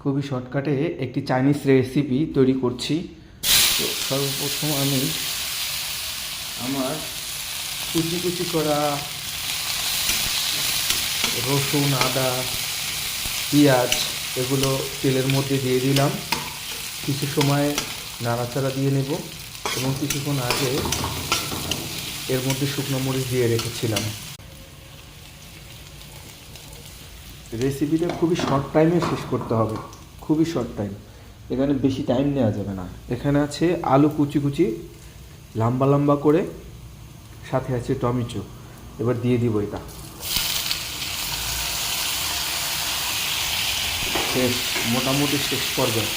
খুবই শর্টকাটে একটি চাইনিজ রেসিপি তৈরি করছি। তো সর্বপ্রথম আমি আমার কুচি কুচি করা রসুন, আদা, পেঁয়াজ এগুলো তেলের মধ্যে দিয়ে দিলাম। কিছু সময় নাড়াচাড়া দিয়ে নেব এবং কিছুক্ষণ আগে এর মধ্যে শুকনো মরিচ দিয়ে রেখেছিলাম। রেসিপিটা খুবই শর্ট টাইমে শেষ করতে হবে, খুবই শর্ট টাইম, এখানে বেশি টাইম নেওয়া যাবে না। এখানে আছে আলু কুচি কুচি লম্বা লম্বা করে, সাথে আছে টমেটো। এবার দিয়ে দিব এটা। শেষ, মোটামুটি শেষ পর্যায়ে।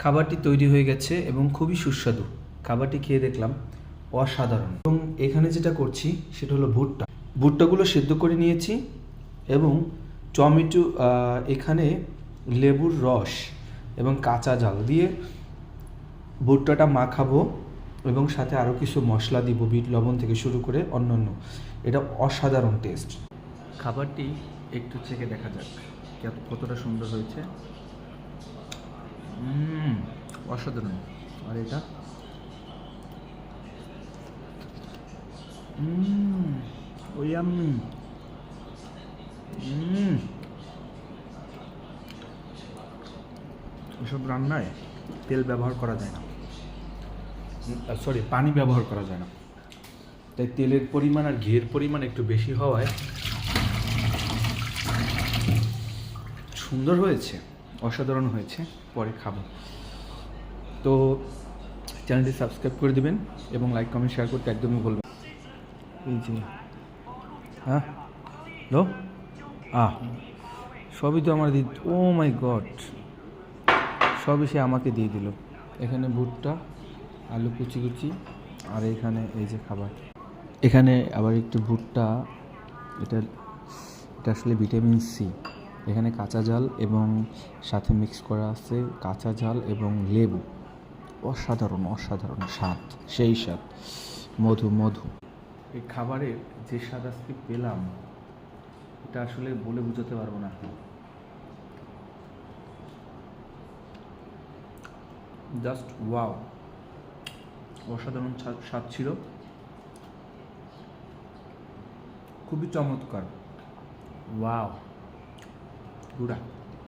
খাবারটি তৈরি হয়ে গেছে এবং খুবই সুস্বাদু। খাবারটি খেয়ে দেখলাম অসাধারণ। এবং এখানে যেটা করছি সেটা হলো ভুট্টাগুলো সেদ্ধ করে নিয়েছি এবং টমেটো, এখানে লেবুর রস এবং কাঁচা ঝাল দিয়ে ভুট্টাটা মাখাবো এবং সাথে আরও কিছু মশলা দিব, বিট লবণ থেকে শুরু করে অন্যান্য। এটা অসাধারণ টেস্ট। খাবারটি একটু চেখে দেখা যাক কতটা সুন্দর হয়েছে। অসাধারণ। আর এটা ইয়াম্মি। এসব রান্নায় তেল ব্যবহার করা যায় না, পানি ব্যবহার করা যায় না, তাই তেলের পরিমাণ আর ঘিয়ের পরিমাণ একটু বেশি হওয়ায় সুন্দর হয়েছে, অসাধারণ হয়েছে। পরে খাবো। তো চ্যানেলটি সাবস্ক্রাইব করে দেবেন এবং লাইক কমেন্ট শেয়ার করতে একদমই বলবেন। এই যে লো সবই তো আমার দিদি। ও মাই গড, সবই সে আমাকে দিয়ে দিল। এখানে ভুট্টা, আলু কুচি কুচি, আর এখানে এই যে খাবার। এখানে আবার একটু ভুট্টা, এটা আসলে ভিটামিন সি। এখানে কাঁচা ঝাল এবং সাথে মিক্স করা আছে কাঁচা ঝাল এবং লেবু। অসাধারণ অসাধারণ স্বাদ, সেই স্বাদ, মধু মধু। এই খাবারের যে স্বাদ আজকে পেলাম এটা আসলে বলে বোঝাতে পারবো না। জাস্ট ওয়াও, অসাধারণ স্বাদ ছিল, খুবই চমৎকার। ওয়াও, গুড়া।